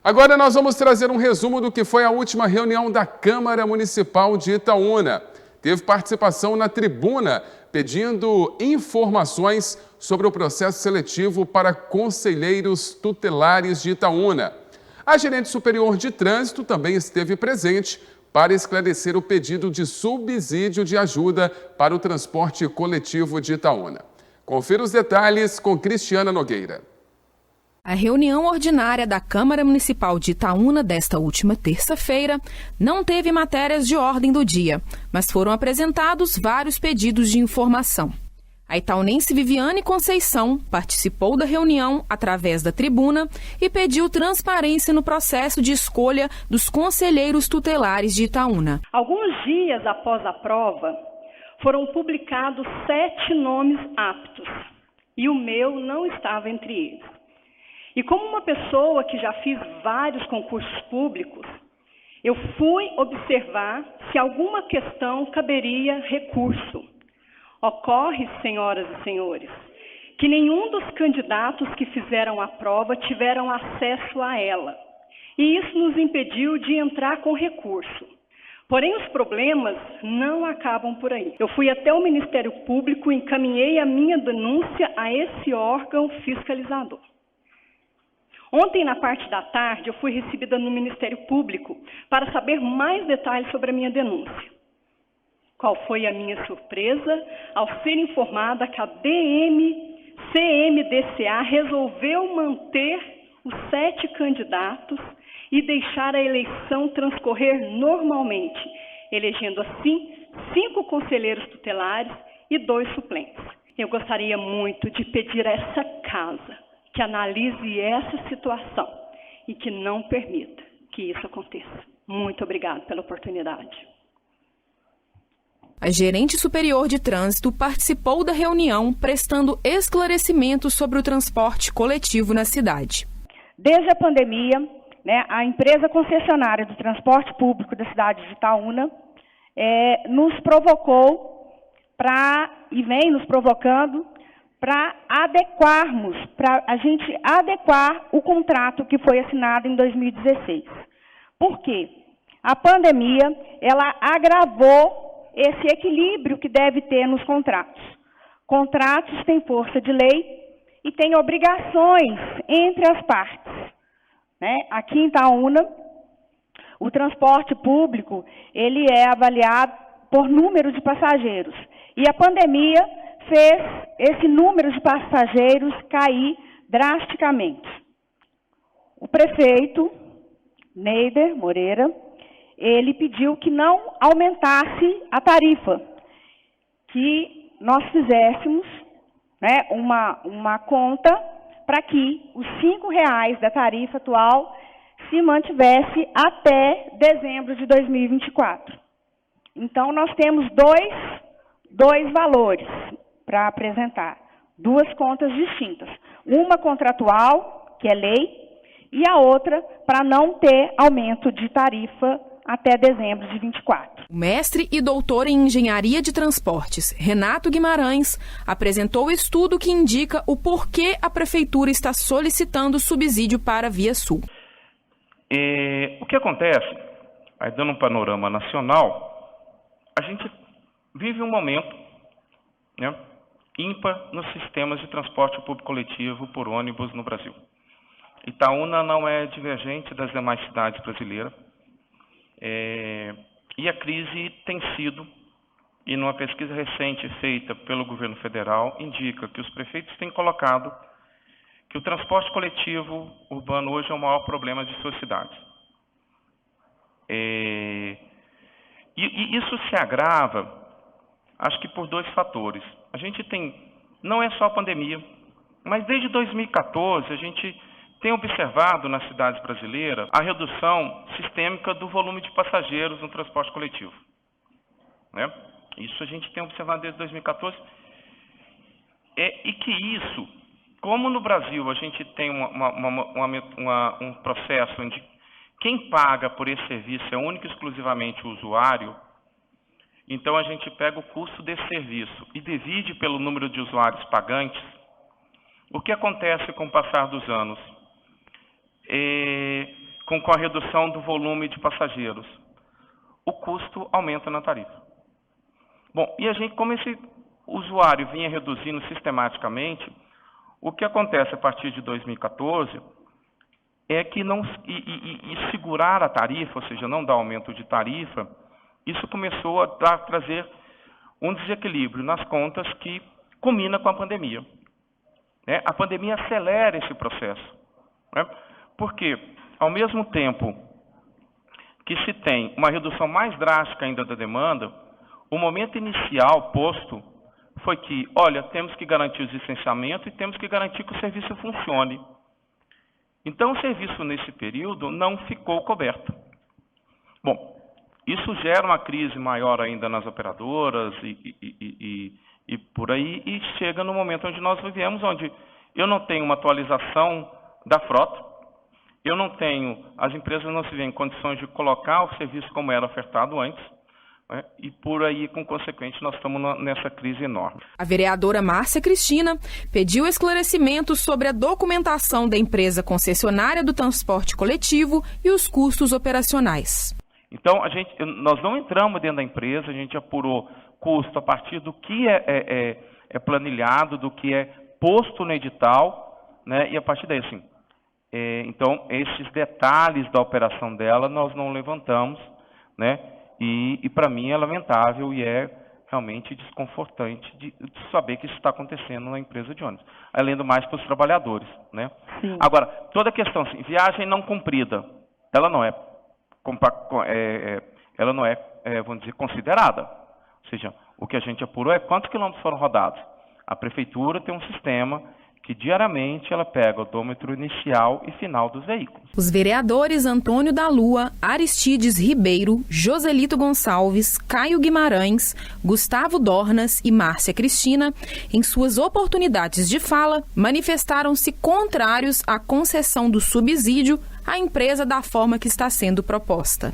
Agora nós vamos trazer um resumo do que foi a última reunião da Câmara Municipal de Itaúna. Teve participação na tribuna pedindo informações sobre o processo seletivo para conselheiros tutelares de Itaúna. A gerente superior de trânsito também esteve presente para esclarecer o pedido de subsídio de ajuda para o transporte coletivo de Itaúna. Confira os detalhes com Cristiana Nogueira. A reunião ordinária da Câmara Municipal de Itaúna desta última terça-feira não teve matérias de ordem do dia, mas foram apresentados vários pedidos de informação. A itaunense Viviane Conceição participou da reunião através da tribuna e pediu transparência no processo de escolha dos conselheiros tutelares de Itaúna. Alguns dias após a prova, foram publicados 7 nomes aptos e o meu não estava entre eles. E como uma pessoa que já fiz vários concursos públicos, eu fui observar se alguma questão caberia recurso. Ocorre, senhoras e senhores, que nenhum dos candidatos que fizeram a prova tiveram acesso a ela. E isso nos impediu de entrar com recurso. Porém, os problemas não acabam por aí. Eu fui até o Ministério Público e encaminhei a minha denúncia a esse órgão fiscalizador. Ontem, na parte da tarde, eu fui recebida no Ministério Público para saber mais detalhes sobre a minha denúncia. Qual foi a minha surpresa ao ser informada que a CMDCA resolveu manter os 7 candidatos e deixar a eleição transcorrer normalmente, elegendo assim 5 conselheiros tutelares e 2 suplentes. Eu gostaria muito de pedir a essa casa que analise essa situação e que não permita que isso aconteça. Muito obrigada pela oportunidade. A gerente superior de trânsito participou da reunião prestando esclarecimentos sobre o transporte coletivo na cidade. Desde a pandemia, a empresa concessionária do transporte público da cidade de Itaúna nos provocou e vem nos provocando para a gente adequar o contrato que foi assinado em 2016. Por quê? A pandemia, ela agravou esse equilíbrio que deve ter nos contratos. Contratos têm força de lei e têm obrigações entre as partes. Aqui em Itaúna, o transporte público, ele é avaliado por número de passageiros. E a pandemia fez esse número de passageiros cair drasticamente. O prefeito, Neider Moreira, ele pediu que não aumentasse a tarifa, que nós fizéssemos uma conta para que os R$ 5 da tarifa atual se mantivesse até dezembro de 2024. Então, nós temos dois valores para apresentar, 2 contas distintas. Uma contratual, que é lei, e a outra para não ter aumento de tarifa até dezembro de 2024. O mestre e doutor em Engenharia de Transportes, Renato Guimarães, apresentou o estudo que indica o porquê a Prefeitura está solicitando subsídio para a Via Sul. O que acontece, aí dando um panorama nacional, a gente vive um momento ímpar nos sistemas de transporte público coletivo por ônibus no Brasil. Itaúna não é divergente das demais cidades brasileiras. E a crise tem sido, e numa pesquisa recente feita pelo governo federal, indica que os prefeitos têm colocado que o transporte coletivo urbano hoje é o maior problema de suas cidades. E isso se agrava, acho que por 2 fatores. A gente tem, não é só a pandemia, mas desde 2014 a gente tem observado nas cidades brasileiras a redução sistêmica do volume de passageiros no transporte coletivo. Isso a gente tem observado desde 2014. E que isso, como no Brasil a gente tem um processo onde quem paga por esse serviço é único e exclusivamente o usuário, então a gente pega o custo desse serviço e divide pelo número de usuários pagantes. O que acontece com o passar dos anos? com a redução do volume de passageiros, o custo aumenta na tarifa. Bom, e a gente, como esse usuário vinha reduzindo sistematicamente, o que acontece a partir de 2014 é que segurar a tarifa, ou seja, não dar aumento de tarifa, isso começou a trazer um desequilíbrio nas contas que culmina com a pandemia. A pandemia acelera esse processo, porque, ao mesmo tempo que se tem uma redução mais drástica ainda da demanda, o momento inicial posto foi que, olha, temos que garantir o licenciamento e temos que garantir que o serviço funcione. Então, o serviço nesse período não ficou coberto. Bom, isso gera uma crise maior ainda nas operadoras e por aí, e chega no momento onde nós vivemos, onde eu não tenho uma atualização da frota, as empresas não se veem em condições de colocar o serviço como era ofertado antes, e por aí, com consequente, nós estamos nessa crise enorme. A vereadora Márcia Cristina pediu esclarecimentos sobre a documentação da empresa concessionária do transporte coletivo e os custos operacionais. Então, nós não entramos dentro da empresa, a gente apurou custo a partir do que é planilhado, do que é posto no edital, e a partir daí, assim, então, esses detalhes da operação dela nós não levantamos, E para mim é lamentável e é realmente desconfortante de saber que isso está acontecendo na empresa de ônibus. Além do mais, para os trabalhadores, Sim. Agora, toda a questão, assim, viagem não cumprida, ela não é vamos dizer, considerada. Ou seja, o que a gente apurou é quantos quilômetros foram rodados. A prefeitura tem um sistema que diariamente ela pega o odômetro inicial e final dos veículos. Os vereadores Antônio da Lua, Aristides Ribeiro, Joselito Gonçalves, Caio Guimarães, Gustavo Dornas e Márcia Cristina, em suas oportunidades de fala, manifestaram-se contrários à concessão do subsídio à empresa da forma que está sendo proposta.